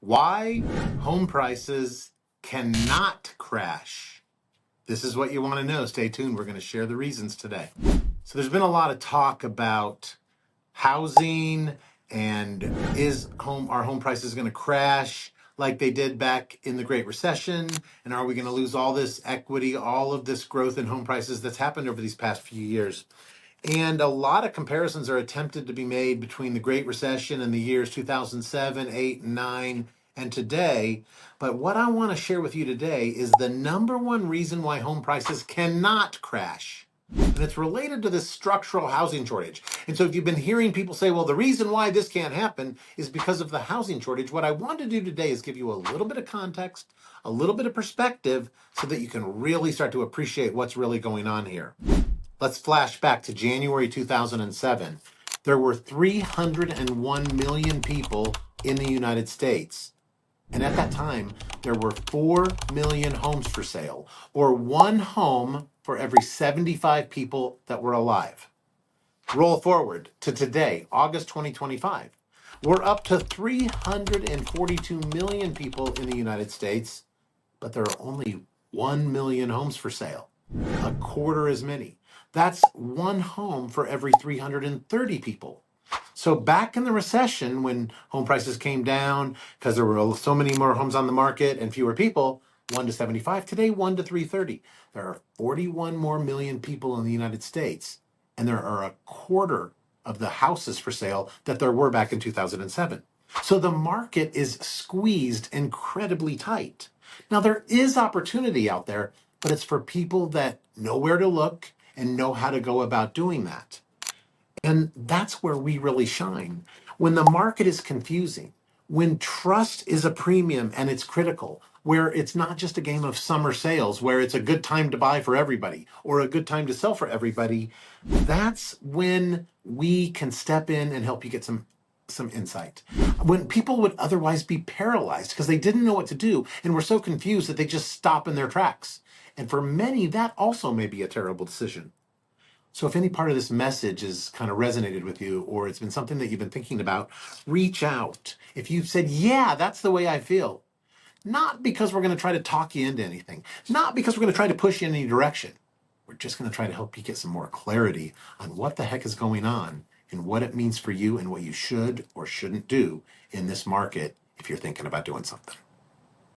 Why home prices cannot crash. This is what you want to know. Stay tuned. We're going to share the reasons today. So there's been a lot of talk about housing and are home prices going to crash like they did back in the Great Recession? And are we going to lose all this equity, all of this growth in home prices that's happened over these past few years? And a lot of comparisons are attempted to be made between the Great Recession and the years 2007, 8, and 9, and today. But what I want to share with you today is the number one reason why home prices cannot crash. And it's related to this structural housing shortage. And so if you've been hearing people say, well, the reason why this can't happen is because of the housing shortage, what I want to do today is give you a little bit of context, a little bit of perspective, so that you can really start to appreciate what's really going on here. Let's flash back to January 2007. There were 301 million people in the United States. And at that time, there were 4 million homes for sale, or one home for every 75 people that were alive. Roll forward to today, August 2025. We're up to 342 million people in the United States, but there are only 1 million homes for sale, a quarter as many. That's one home for every 330 people. So back in the recession, when home prices came down because there were so many more homes on the market and fewer people, 1 to 75, today 1 to 330. There are 41 more million people in the United States, and there are a quarter of the houses for sale that there were back in 2007. So the market is squeezed incredibly tight. Now, there is opportunity out there, but it's for people that know where to look and know how to go about doing that. And that's where we really shine. When the market is confusing, when trust is a premium and it's critical, where it's not just a game of summer sales, where it's a good time to buy for everybody or a good time to sell for everybody, that's when we can step in and help you get some insight. When people would otherwise be paralyzed because they didn't know what to do and were so confused that they just stop in their tracks. And for many, that also may be a terrible decision. So if any part of this message has kind of resonated with you, or it's been something that you've been thinking about, reach out. If you've said, yeah, that's the way I feel, not because we're going to try to talk you into anything, not because we're going to try to push you in any direction. We're just going to try to help you get some more clarity on what the heck is going on and what it means for you and what you should or shouldn't do in this market if you're thinking about doing something.